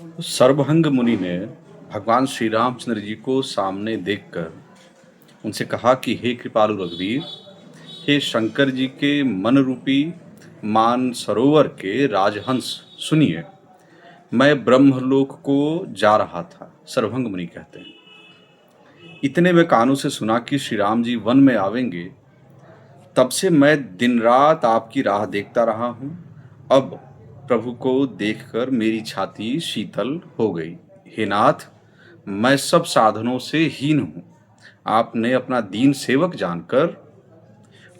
सर्वभंग मुनि ने भगवान श्री रामचंद्र जी को सामने देखकर उनसे कहा कि हे कृपालु रघुवीर, हे शंकर जी के मन रूपी मान सरोवर के राजहंस, सुनिए। मैं ब्रह्मलोक को जा रहा था। सर्वभंग मुनि कहते हैं, इतने में कानों से सुना कि श्री राम जी वन में आवेंगे। तब से मैं दिन रात आपकी राह देखता रहा हूँ। अब प्रभु को देखकर मेरी छाती शीतल हो गई। हे नाथ, मैं सब साधनों से हीन हूँ। आपने अपना दीन सेवक जानकर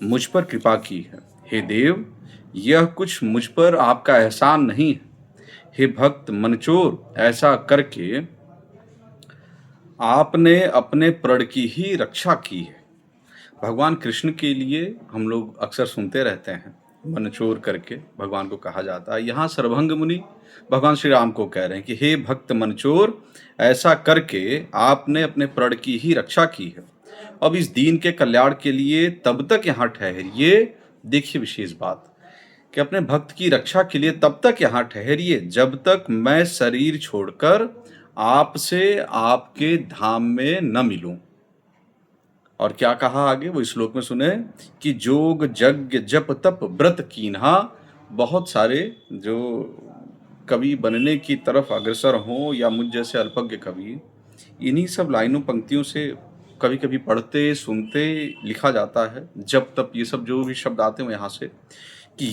मुझ पर कृपा की है। हे देव, यह कुछ मुझ पर आपका एहसान नहीं है। हे भक्त मनचोर, ऐसा करके आपने अपने प्रण की ही रक्षा की है। भगवान कृष्ण के लिए हम लोग अक्सर सुनते रहते हैं, मनचोर करके भगवान को कहा जाता है। यहाँ सर्वभंग मुनि भगवान श्री राम को कह रहे हैं कि हे भक्त मनचोर, ऐसा करके आपने अपने प्रण की ही रक्षा की है। अब इस दीन के कल्याण के लिए तब तक यहाँ ठहरिए। देखिए विशेष बात कि अपने भक्त की रक्षा के लिए तब तक यहाँ ठहरिए जब तक मैं शरीर छोड़कर आपसे आपके धाम में न मिलूं। और क्या कहा आगे वो श्लोक में सुने कि जोग यज्ञ जप तप व्रत कीन्हा। बहुत सारे जो कवि बनने की तरफ अग्रसर हों या मुझ जैसे अल्पज्ञ कवि, इन्हीं सब लाइनों पंक्तियों से कभी कभी पढ़ते सुनते लिखा जाता है। जप तप ये सब जो भी शब्द आते हैं यहाँ से कि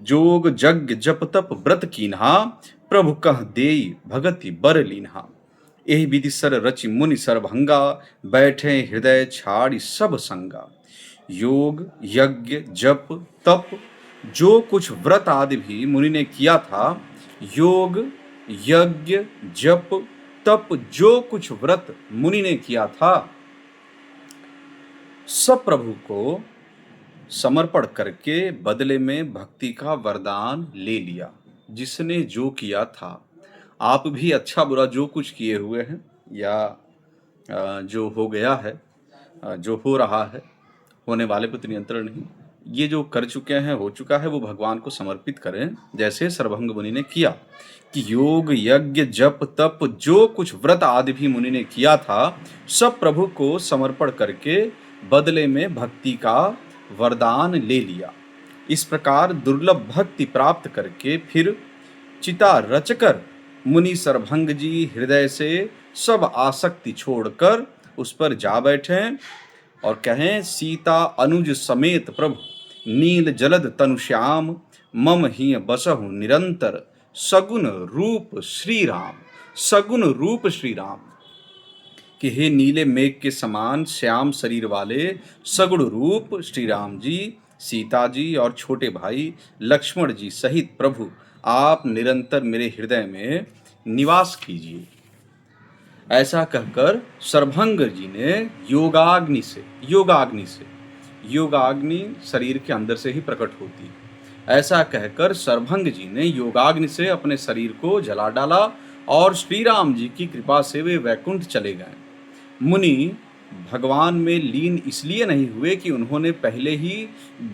जोग यज्ञ जप तप व्रत कीन्हा, प्रभु कह देई भगति बर लीन्हा। एहि विधि सर रचि मुनि सर्वभंगा, बैठे हृदय छाड़ी सब संगा। योग यज्ञ जप तप जो कुछ व्रत आदि भी मुनि ने किया था, योग यज्ञ जप तप जो कुछ व्रत मुनि ने किया था, सब प्रभु को समर्पण करके बदले में भक्ति का वरदान ले लिया। जिसने जो किया था, आप भी अच्छा बुरा जो कुछ किए हुए हैं या जो हो गया है, जो हो रहा है, होने वाले पर तो नियंत्रण नहीं, ये जो कर चुके हैं, हो चुका है, वो भगवान को समर्पित करें। जैसे सर्वभंग मुनि ने किया कि योग यज्ञ जप तप जो कुछ व्रत आदि भी मुनि ने किया था, सब प्रभु को समर्पण करके बदले में भक्ति का वरदान ले लिया। इस प्रकार दुर्लभ भक्ति प्राप्त करके फिर चिता रचकर मुनि सर्वभंग जी हृदय से सब आसक्ति छोड़कर उस पर जा बैठे और कहें, सीता अनुज समेत प्रभु नील जलद तनुश्याम, मम ही बसहु निरंतर सगुन रूप श्री राम। सगुन रूप श्री राम कि हे नीले मेघ के समान श्याम शरीर वाले सगुण रूप श्री राम जी, सीता जी और छोटे भाई लक्ष्मण जी सहित प्रभु आप निरंतर मेरे हृदय में निवास कीजिए। ऐसा कहकर सर्वभंग जी ने योगाग्नि से योगाग्नि शरीर के अंदर से ही प्रकट होती है। ऐसा कहकर सर्वभंग जी ने योगाग्नि से अपने शरीर को जला डाला और श्री राम जी की कृपा से वे वैकुंठ चले गए। मुनि भगवान में लीन इसलिए नहीं हुए कि उन्होंने पहले ही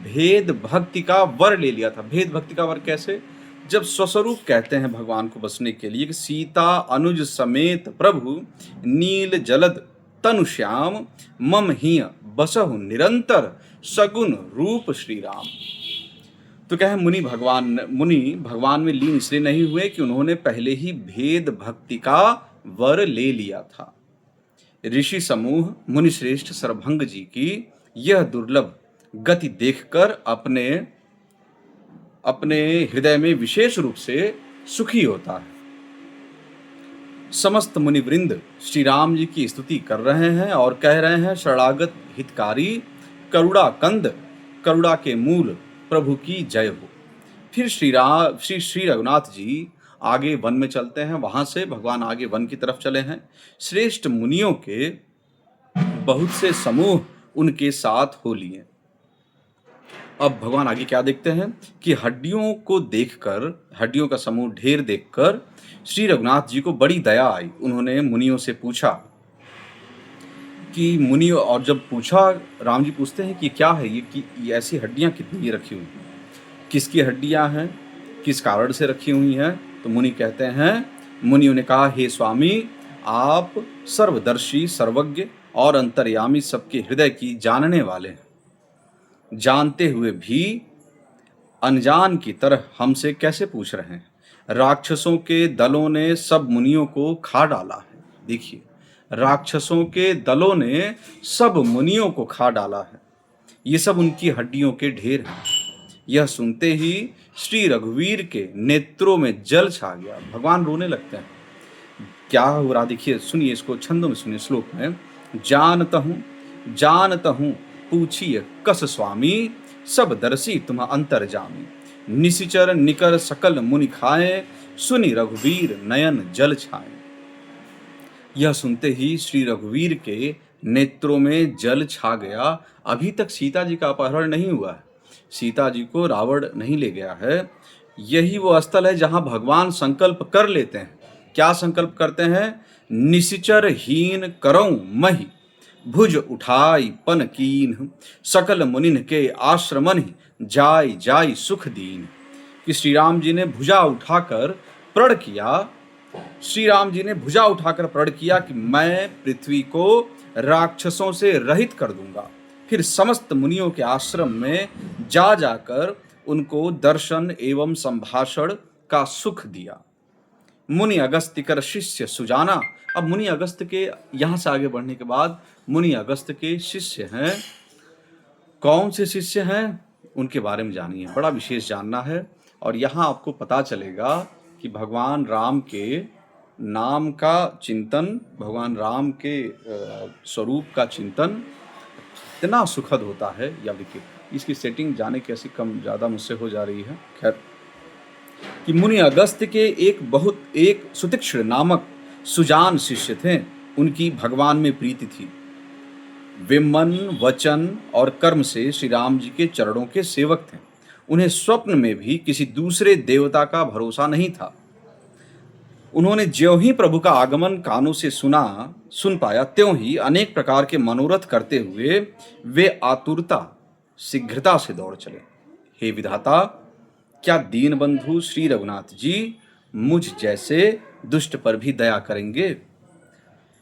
भेद भक्ति का वर ले लिया था। भेद भक्ति का वर कैसे? जब स्वस्वरूप कहते हैं भगवान को बसने के लिए कि सीता अनुज समेत प्रभु नील जलद तनुश्याम, मम ही बसहु निरंतर सगुण रूप श्री राम। तो क्या है, मुनि भगवान में लीन इसलिए नहीं हुए कि उन्होंने पहले ही भेद भक्ति का वर ले लिया था। ऋषि समूह मुनि श्रेष्ठ सर्वभंग जी की यह दुर्लभ गति देखकर अपने हृदय में विशेष रूप से सुखी होता है। समस्त मुनिवृंद श्री राम जी की स्तुति कर रहे हैं और कह रहे हैं, शरणागत हितकारी करुणा कंद करुणा के मूल प्रभु की जय हो। फिर श्री रघुनाथ जी आगे वन में चलते हैं। वहां से भगवान आगे वन की तरफ चले हैं। श्रेष्ठ मुनियों के बहुत से समूह उनके साथ हो लिए। अब भगवान आगे क्या देखते हैं कि हड्डियों का समूह ढेर देखकर श्री रघुनाथ जी को बड़ी दया आई। उन्होंने मुनियों से पूछा कि और जब पूछा, राम जी पूछते हैं कि क्या है ये ऐसी हड्डियां कितनी रखी हुई हैं, किसकी हड्डियां हैं, किस कारण से रखी हुई हैं? तो मुनि कहते हैं, मुनियों ने कहा, हे स्वामी, आप सर्वदर्शी, सर्वज्ञ और अंतर्यामी, सबके हृदय की जानने वाले हैं। जानते हुए भी अनजान की तरह हमसे कैसे पूछ रहे हैं? राक्षसों के दलों ने सब मुनियों को खा डाला है। देखिए, राक्षसों के दलों ने सब मुनियों को खा डाला है। ये सब उनकी हड्डियों के ढेर हैं। यह सुनते ही श्री रघुवीर के नेत्रों में जल छा गया। भगवान रोने लगते हैं। क्या हो रहा, देखिए, सुनिए इसको, छंदों में सुनिए, श्लोक में। जानत हूँ पूछिए कस स्वामी, सब दर्शी तुम अंतर्जामी। निशिचर निकर सकल मुनि खाए, सुनि रघुवीर नयन जल छाए। यह सुनते ही श्री रघुवीर के नेत्रों में जल छा गया। अभी तक सीता जी का अपहरण नहीं हुआ है, सीता जी को रावण नहीं ले गया है। यही वो स्थल है जहां भगवान संकल्प कर लेते हैं। क्या संकल्प करते हैं? निशिचर हीन करऊं मही, भुज उठाई पन कीन, सकल मुनिन के आश्रमन जाय जाय सुख दीन। कि श्री राम जी ने भुजा उठाकर प्रण किया, श्री राम जी ने भुजा उठाकर प्रण किया कि मैं पृथ्वी को राक्षसों से रहित कर दूंगा। फिर समस्त मुनियों के आश्रम में जा जाकर उनको दर्शन एवं संभाषण का सुख दिया। मुनि अगस्त्य कर शिष्य सुजाना। अब मुनि अगस्त्य के यहां से आगे बढ़ने के बाद मुनि अगस्त्य के शिष्य हैं। कौन से शिष्य हैं उनके बारे में जानिए, बड़ा विशेष जानना है। और यहाँ आपको पता चलेगा कि भगवान राम के नाम का चिंतन, भगवान राम के स्वरूप का चिंतन इतना सुखद होता है। या देखिए, इसकी सेटिंग जाने कैसी कम ज़्यादा मुझसे हो जा रही है। खैर, कि मुनि अगस्त्य के एक सुतीक्ष्ण नामक सुजान शिष्य थे। उनकी भगवान में प्रीति थी। वे मन, वचन और कर्म से श्री राम जी के चरणों के सेवक थे। उन्हें स्वप्न में भी किसी दूसरे देवता का भरोसा नहीं था। उन्होंने ज्यों ही प्रभु का आगमन कानों से सुन पाया, त्यों ही अनेक प्रकार के मनोरथ करते हुए वे आतुरता शीघ्रता से दौड़ चले। हे विधाता, क्या दीन बंधु श्री रघुनाथ जी मुझ जैसे दुष्ट पर भी दया करेंगे?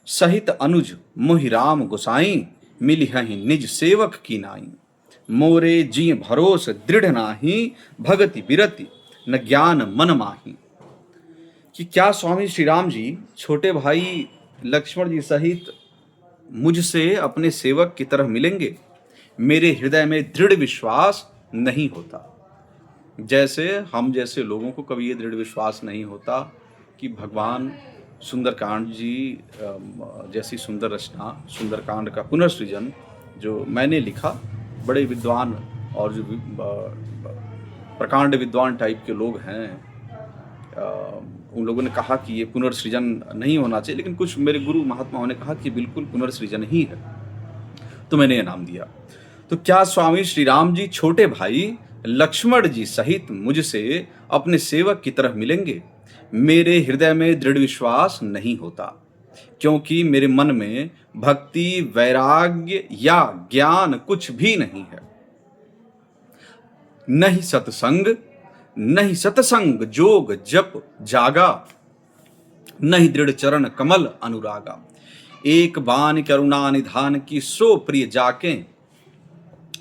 सहित अनुज मोहि राम गोसाई, मिली हहि निज सेवक की नाई। मोरे जी भरोस दृढ़ नाही, भगति बिरति न ज्ञान मन माही। कि क्या स्वामी श्री राम जी छोटे भाई लक्ष्मण जी सहित मुझसे अपने सेवक की तरह मिलेंगे? मेरे हृदय में दृढ़ विश्वास नहीं होता। जैसे हम जैसे लोगों को कभी ये दृढ़ विश्वास नहीं होता कि भगवान सुंदरकांड जी जैसी सुंदर रचना, सुंदरकांड का पुनर्सृजन जो मैंने लिखा, बड़े विद्वान और जो प्रकांड विद्वान टाइप के लोग हैं, उन लोगों ने कहा कि ये पुनर्सृजन नहीं होना चाहिए, लेकिन कुछ मेरे गुरु महात्माओं ने कहा कि बिल्कुल पुनर्सृजन ही है, तो मैंने ये नाम दिया। तो क्या स्वामी श्री राम जी छोटे भाई लक्ष्मण जी सहित मुझसे अपने सेवक की तरह मिलेंगे? मेरे हृदय में दृढ़ विश्वास नहीं होता, क्योंकि मेरे मन में भक्ति, वैराग्य या ज्ञान कुछ भी नहीं है। नहीं सतसंग जोग जप जागा, नहीं दृढ़ चरण कमल अनुरागा। एक बान करुणा निधान की, सो प्रिय जाके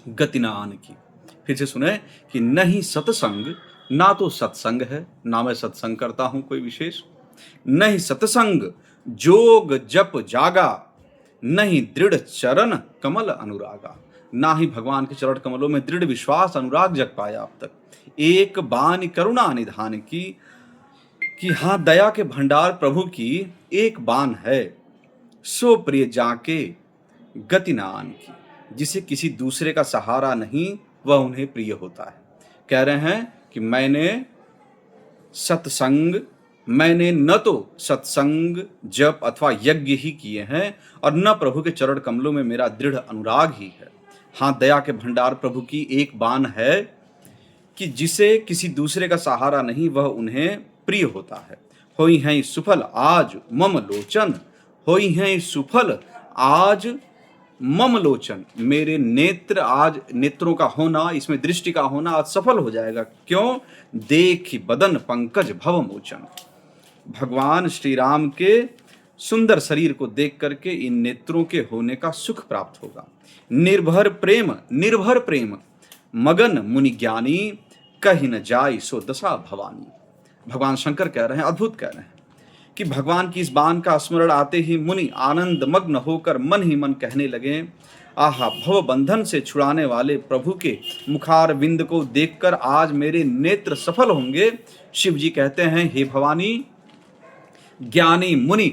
गति न आन की। फिर से सुने कि नहीं सतसंग, ना तो सत्संग है, ना मैं सत्संग करता हूं कोई विशेष, नहीं सतसंग जोग जप जागा, नहीं दृढ़ चरण कमल अनुरागा। ना ही भगवान के चरण कमलों में दृढ़ विश्वास, अनुराग जग पाया अब तक। एक बान करुणा निधान की, कि हाँ, दया के भंडार प्रभु की एक बान है, सो प्रिय जाके गति नान की। जिसे किसी दूसरे का सहारा नहीं, वह उन्हें प्रिय होता है। कह रहे हैं कि मैंने न तो सत्संग, जप अथवा यज्ञ ही किए हैं, और न प्रभु के चरण कमलों में मेरा दृढ़ अनुराग ही है। हाँ, दया के भंडार प्रभु की एक बान है कि जिसे किसी दूसरे का सहारा नहीं, वह उन्हें प्रिय होता है। होई हैं सुफल आज मम लोचन, होई हैं सुफल आज मम लोचन। मेरे नेत्र, आज नेत्रों का होना, इसमें दृष्टि का होना आज सफल हो जाएगा। क्यों? देखि बदन पंकज भव मोचन। भगवान श्री राम के सुंदर शरीर को देख करके इन नेत्रों के होने का सुख प्राप्त होगा। निर्भर प्रेम मगन मुनि ज्ञानी, कहीं न जाई सो दशा भवानी। भगवान शंकर कह रहे हैं, अद्भुत कह रहे हैं कि भगवान की इस बाण का स्मरण आते ही मुनि आनंद मग्न होकर मन ही मन कहने लगे, आहा, भव बंधन से छुड़ाने वाले प्रभु के मुखार विंद को देखकर आज मेरे नेत्र सफल होंगे। शिव जी कहते हैं, हे भवानी, ज्ञानी मुनि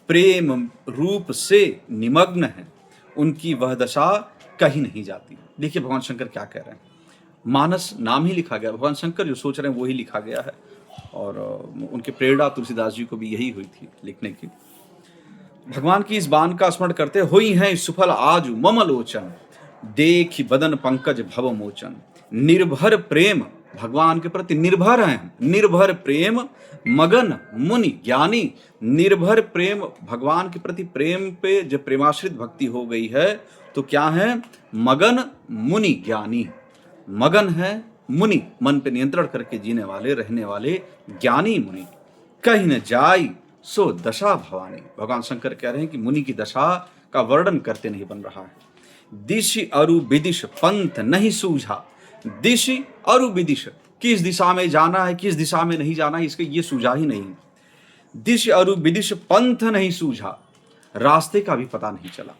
प्रेम रूप से निमग्न है, उनकी वह दशा कहीं नहीं जाती। देखिए भगवान शंकर क्या कह रहे हैं, मानस नाम ही लिखा गया, भगवान शंकर जो सोच रहे हैं वो ही लिखा गया है, और उनके प्रेरणा तुलसीदास जी को भी यही हुई थी लिखने की। भगवान की इस बाण का स्मरण करते, होई हैं सुफल आजु मम लोचन, देखि बदन पंकज भव मोचन। निर्भर प्रेम, भगवान के प्रति निर्भर हैं, निर्भर प्रेम मगन मुनि ज्ञानी। निर्भर प्रेम, भगवान के प्रति प्रेम पे जब प्रेमाश्रित भक्ति हो गई है तो क्या है, मगन मुनि ज्ञानी। मगन है मुनि, मन पे नियंत्रण करके जीने वाले, रहने वाले ज्ञानी मुनि। कहीं न जाई सो दशा भवानी। भगवान शंकर कह रहे हैं कि मुनि की दशा का वर्णन करते नहीं बन रहा है। दिश अरु विदिश पंथ नहीं सूझा, दिश अरु विदिश, किस दिशा में जाना है किस दिशा में नहीं जाना है इसके ये सूझा ही नहीं। दिश अरु विदिश पंथ नहीं सूझा, रास्ते का भी पता नहीं चला।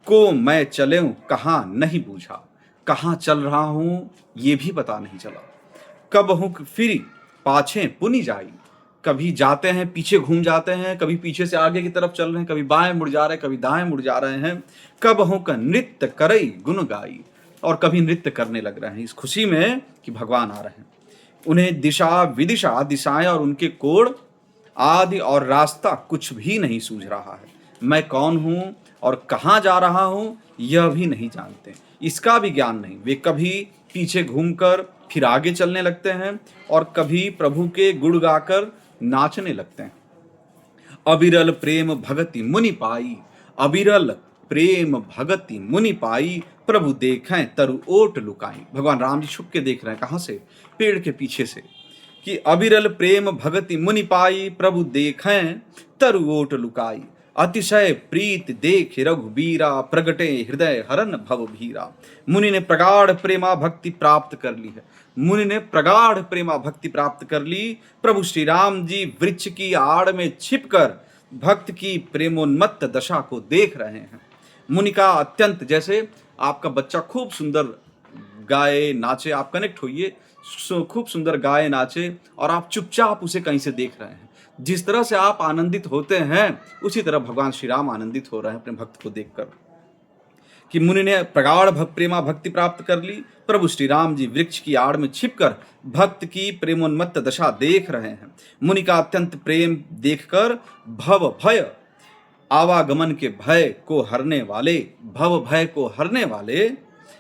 को मैं चलेऊं कहाँ नहीं बूझा, कहाँ चल रहा हूं ये भी पता नहीं चला। कब हूं फिर पाछे पुनि जाई, कभी जाते हैं पीछे घूम जाते हैं, कभी पीछे से आगे की तरफ चल रहे हैं, कभी बाएं मुड़ जा रहे हैं, कभी दाएं मुड़ जा रहे हैं। कब हूं का नृत्य करई गुण गाई, और कभी नृत्य करने लग रहे हैं इस खुशी में कि भगवान आ रहे हैं। उन्हें दिशा विदिशा, दिशाएं और उनके कोण आदि और रास्ता कुछ भी नहीं सूझ रहा है। मैं कौन हूं और कहाँ जा रहा हूं यह भी नहीं जानते, इसका भी ज्ञान नहीं। वे कभी पीछे घूमकर फिर आगे चलने लगते हैं और कभी प्रभु के गुण गाकर नाचने लगते हैं। अविरल प्रेम भगति मुनि पाई, अविरल प्रेम भगति मुनि पाई, प्रभु देखें तरु ओट लुकाई। भगवान राम जी छुप के देख रहे हैं, कहाँ से, पेड़ के पीछे से, कि अविरल प्रेम भगति मुनि पाई, प्रभु देखें तरु ओट लुकाई। अतिशय प्रीत देख रघुबीरा, प्रगटे हृदय हरन भव भीरा। मुनि ने प्रगाढ़ प्रेमा भक्ति प्राप्त कर ली है, मुनि ने प्रगाढ़ प्रेमा भक्ति प्राप्त कर ली। प्रभु श्री राम जी वृक्ष की आड़ में छिपकर भक्त की प्रेमोन्मत्त दशा को देख रहे हैं। मुनि का अत्यंत, जैसे आपका बच्चा खूब सुंदर गाए नाचे, आप कनेक्ट होइए, खूब सुंदर गाए नाचे और आप चुपचाप उसे कहीं से देख रहे हैं। जिस तरह से आप आनंदित होते हैं उसी तरह भगवान श्री राम आनंदित हो रहे हैं अपने भक्त को देखकर। कि मुनि ने प्रगाढ़ प्रेमा भक्ति प्राप्त कर ली। प्रभु श्री राम जी वृक्ष की आड़ में छिपकर भक्त की प्रेमोन्मत्त दशा देख रहे हैं। मुनि का अत्यंत प्रेम देखकर भव भय, आवागमन के भय को हरने वाले, भव भय को हरने वाले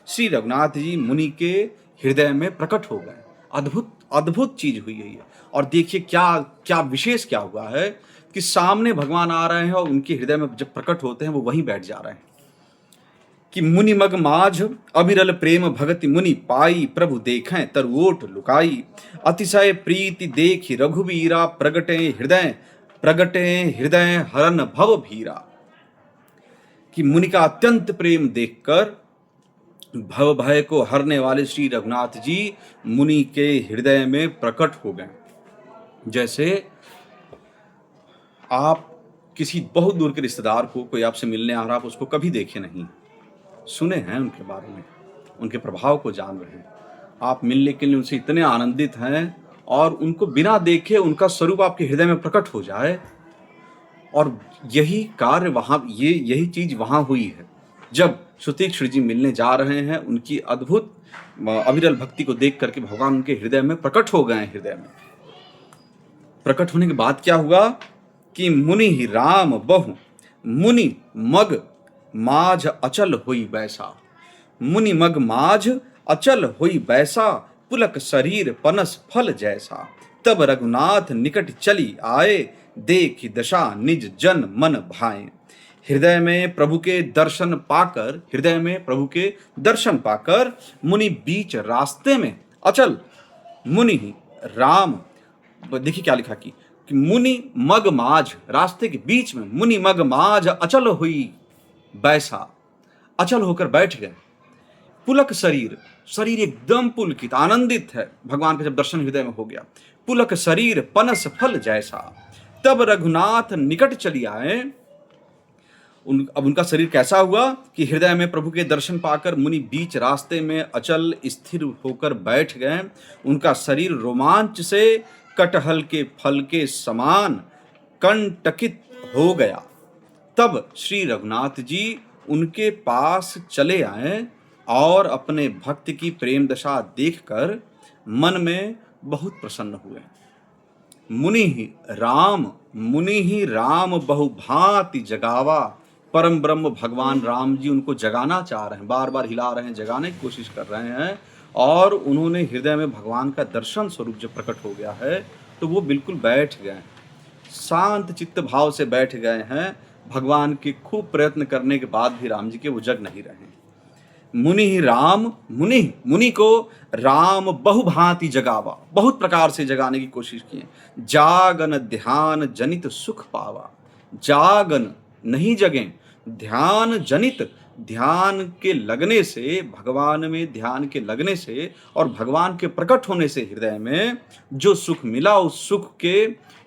श्री रघुनाथ जी मुनि के हृदय में प्रकट हो गए। अद्भुत अद्भुत चीज हुई है ये। और देखिए क्या क्या विशेष क्या हुआ है कि सामने भगवान आ रहे हैं और उनके हृदय में जब प्रकट होते हैं वो वहीं बैठ जा रहे हैं। कि मुनि मग माझ अविरल प्रेम भगति मुनि पाई, प्रभु देखें तरु ओट लुकाई। अतिशय प्रीति देखि रघुबीरा, प्रगटे हृदय हरन भव भीरा। कि मुनि का अत्यंत प्रेम देखकर भव भय को हरने वाले श्री रघुनाथ जी मुनि के हृदय में प्रकट हो गए। जैसे आप किसी बहुत दूर के रिश्तेदार को, कोई आपसे मिलने आ रहा, आप उसको कभी देखे नहीं, सुने हैं उनके बारे में, उनके प्रभाव को जान रहे हैं, आप मिलने के लिए उनसे इतने आनंदित हैं और उनको बिना देखे उनका स्वरूप आपके हृदय में प्रकट हो जाए। और यही कार्य वहाँ, यही चीज वहाँ हुई है जब सुतीक्षण जी मिलने जा रहे हैं। उनकी अद्भुत अविरल भक्ति को देख करके भगवान उनके हृदय में प्रकट हो गए। हृदय में प्रकट होने के बाद क्या हुआ कि मुनि ही राम बहु, मुनि मग माझ अचल हुई बैसा। मुनि मग माझ अचल हुई बैसा, पुलक शरीर पनस फल जैसा। तब रघुनाथ निकट चली आए, देखी दशा निज जन मन भाए। हृदय में प्रभु के दर्शन पाकर, हृदय में प्रभु के दर्शन पाकर मुनि बीच रास्ते में अचल, मुनि ही राम, देखिए क्या लिखा कि कि मुनि मग माझ, रास्ते के बीच में मुनि मग माझ अचल हुई बैसा, अचल होकर बैठ गए। पुलक शरीर, शरीर एकदम पुलकित आनंदित है, भगवान का जब दर्शन हृदय में हो गया। पुलक शरीर पनस फल जैसा, तब रघुनाथ निकट चली आए। अब उनका शरीर कैसा हुआ कि हृदय में प्रभु के दर्शन पाकर मुनि बीच रास्ते में अचल स्थिर होकर बैठ गए। उनका शरीर रोमांच से कटहल के फल के समान कंटकित हो गया। तब श्री रघुनाथ जी उनके पास चले आए और अपने भक्त की प्रेम दशा देखकर मन में बहुत प्रसन्न हुए। मुनि ही राम बहुभांति जगावा। परम ब्रह्म भगवान राम जी उनको जगाना चाह रहे हैं, बार बार हिला रहे हैं, जगाने की कोशिश कर रहे हैं। और उन्होंने हृदय में भगवान का दर्शन स्वरूप जब प्रकट हो गया है तो वो बिल्कुल बैठ गए, शांत चित्त भाव से बैठ गए हैं। भगवान के खूब प्रयत्न करने के बाद भी राम जी के वो जग नहीं रहे। मुनि को राम बहुभांति जगावा, बहुत प्रकार से जगाने की कोशिश की। जागन ध्यान जनित सुख पावा, जागन नहीं जगें, ध्यान जनित, ध्यान के लगने से, भगवान में ध्यान के लगने से और भगवान के प्रकट होने से हृदय में जो सुख मिला,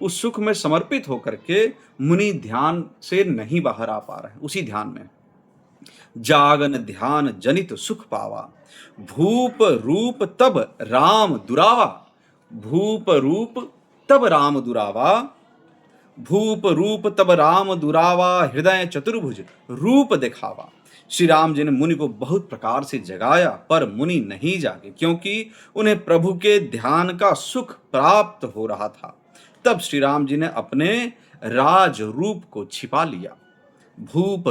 उस सुख में समर्पित होकर के मुनि ध्यान से नहीं बाहर आ पा रहे हैं, उसी ध्यान में। जागन ध्यान जनित सुख पावा, भूप रूप तब राम दुरावा, भूप रूप तब राम दुरावा, भूप रूप तब राम दुरावा, हृदय चतुर्भुज रूप दिखावा। श्री राम जी ने मुनि को बहुत प्रकार से जगाया, पर मुनि नहीं जागे, क्योंकि उन्हें प्रभु के ध्यान का सुख प्राप्त हो रहा था। तब श्री राम जी ने अपने राज रूप को छिपा लिया। भूप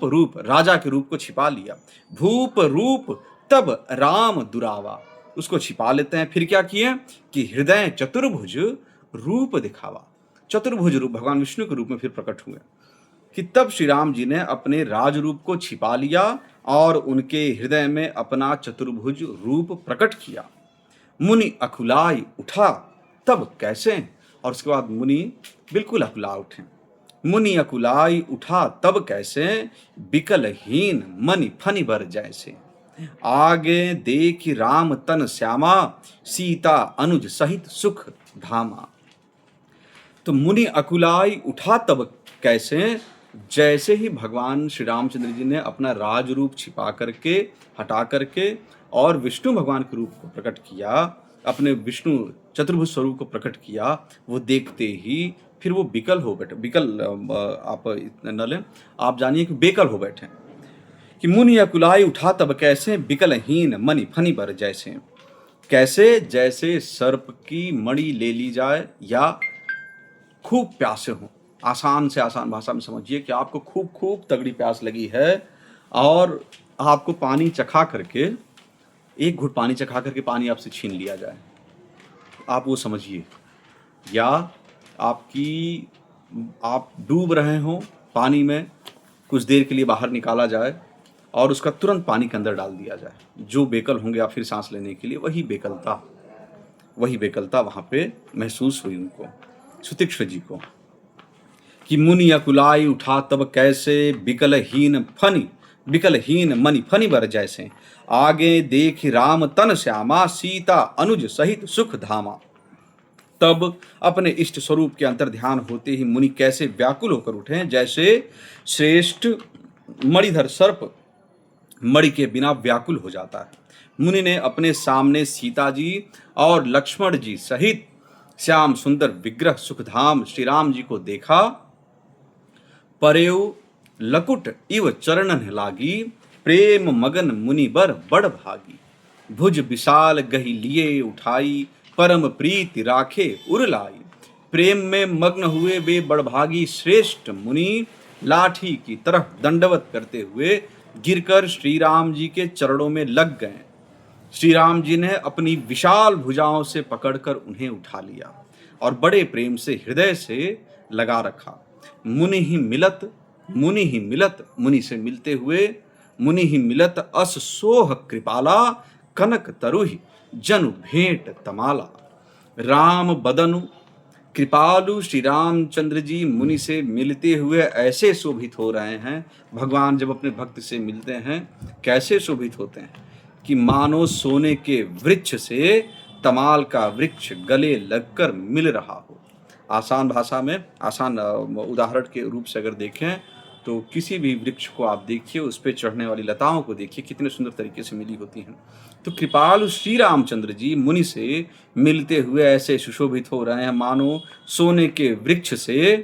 रूप राजा के रूप को छिपा लिया। भूप रूप तब राम दुरावा, उसको छिपा लेते हैं। फिर क्या किए कि हृदय चतुर्भुज रूप दिखावा, चतुर्भुज रूप भगवान विष्णु के रूप में फिर प्रकट हुए। कि तब श्री राम जी ने अपने राज रूप को छिपा लिया और उनके हृदय में अपना चतुर्भुज रूप प्रकट किया। मुनि अकुलाई उठा तब कैसे, और उसके बाद मुनि बिल्कुल अकुला उठे। मुनि अकुलाई उठा तब कैसे, बिकलहीन मनि फनि बर जैसे। आगे देखी राम तन श्यामा, सीता अनुज सहित सुख धामा। तो मुनि अकुलाई उठा तब कैसे, जैसे ही भगवान श्री रामचंद्र जी ने अपना राज रूप छिपा करके, हटा करके और विष्णु भगवान के रूप को प्रकट किया, अपने विष्णु चतुर्भुज स्वरूप को प्रकट किया, वो देखते ही फिर वो बिकल हो बैठे। बिकल आप न लें, आप जानिए कि बेकल हो बैठे कि मुनि अकुलाई उठा तब कैसे, बिकलहीन मनि फनि बर जैसे। कैसे, जैसे सर्प की मणि ले ली जाए या खूब प्यासे हो। आसान से आसान भाषा में समझिए कि आपको खूब खूब तगड़ी प्यास लगी है और आपको पानी चखा करके, एक घुट पानी चखा करके पानी आपसे छीन लिया जाए, आप वो समझिए। या आप डूब रहे हो पानी में, कुछ देर के लिए बाहर निकाला जाए और उसका तुरंत पानी के अंदर डाल दिया जाए। जो बेकल होंगे आप फिर सांस लेने के लिए, वही बेकलता वहाँ पे महसूस हुई उनको, सुतीक्ष्ण जी को। कि मुनि अकुलाई उठा तब कैसे, बिकलहीन मनि फनि बर जैसे। आगे देख राम तन श्यामा, सीता अनुज सहित सुख धामा। तब अपने इष्ट स्वरूप के अंतर ध्यान होते ही मुनि कैसे व्याकुल होकर उठे, जैसे श्रेष्ठ मणिधर सर्प मणि के बिना व्याकुल हो जाता है। मुनि ने अपने सामने सीता जी और लक्ष्मण जी सहित श्याम सुंदर विग्रह सुखधाम श्री राम जी को देखा। परेव लकुट इव चरणन लागी, प्रेम मगन मुनि बर बड़ भागी। भुज विशाल गही लिए उठाई, परम प्रीति राखे उरलाई। प्रेम में मग्न हुए वे बड़भागी श्रेष्ठ मुनि, लाठी की तरह दंडवत करते हुए गिरकर श्री राम जी के चरणों में लग गए। श्री राम जी ने अपनी विशाल भुजाओं से पकड़कर उन्हें उठा लिया और बड़े प्रेम से हृदय से लगा रखा। मुनि ही मिलत, मुनि से मिलते हुए, मुनि ही मिलत अस सोह कृपाला, कनक तरुहि जनु भेंट तमाला। राम बदनु कृपालु श्री रामचंद्र जी मुनि से मिलते हुए ऐसे शोभित हो रहे हैं। भगवान जब अपने भक्त से मिलते हैं कैसे शोभित होते हैं कि मानो सोने के वृक्ष से तमाल का वृक्ष गले लगकर मिल रहा हो। आसान भाषा में, आसान उदाहरण के रूप से अगर देखें तो किसी भी वृक्ष को आप देखिए, उस पर चढ़ने वाली लताओं को देखिए कितने सुंदर तरीके से मिली होती हैं। तो कृपालु श्री रामचंद्र जी मुनि से मिलते हुए ऐसे सुशोभित हो रहे हैं मानो सोने के वृक्ष से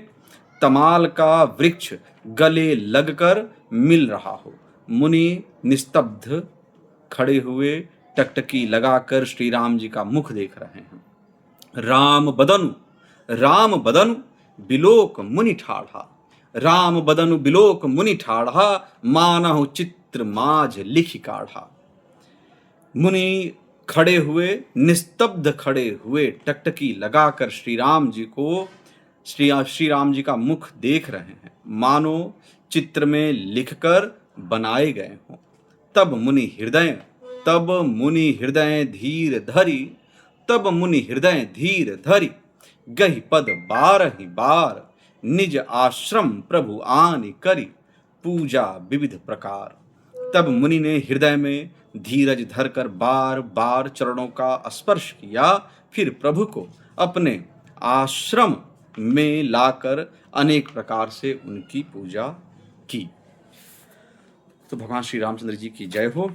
तमाल का वृक्ष गले लगकर मिल रहा हो। मुनि निस्तब्ध खड़े हुए टकटकी लगाकर श्री राम जी का मुख देख रहे हैं। राम बदनु बिलोक मुनि ठाढ़ा, राम बदनु बिलोक मुनि ठाढ़ा, मानहु चित्र माझ लिखि काढ़ा। मुनि खड़े हुए, निस्तब्ध खड़े हुए, टकटकी लगाकर श्री राम जी को, श्री राम जी का मुख देख रहे हैं मानो चित्र में लिखकर बनाए गए हों। तब मुनि हृदय धीर धरी, तब मुनि हृदय धीर धरी, गहि पद बारहि बार, निज आश्रम प्रभु आनि करी, पूजा विविध प्रकार। तब मुनि ने हृदय में धीरज धरकर बार बार चरणों का स्पर्श किया, फिर प्रभु को अपने आश्रम में लाकर अनेक प्रकार से उनकी पूजा की। तो भगवान श्री रामचंद्र जी की जय हो।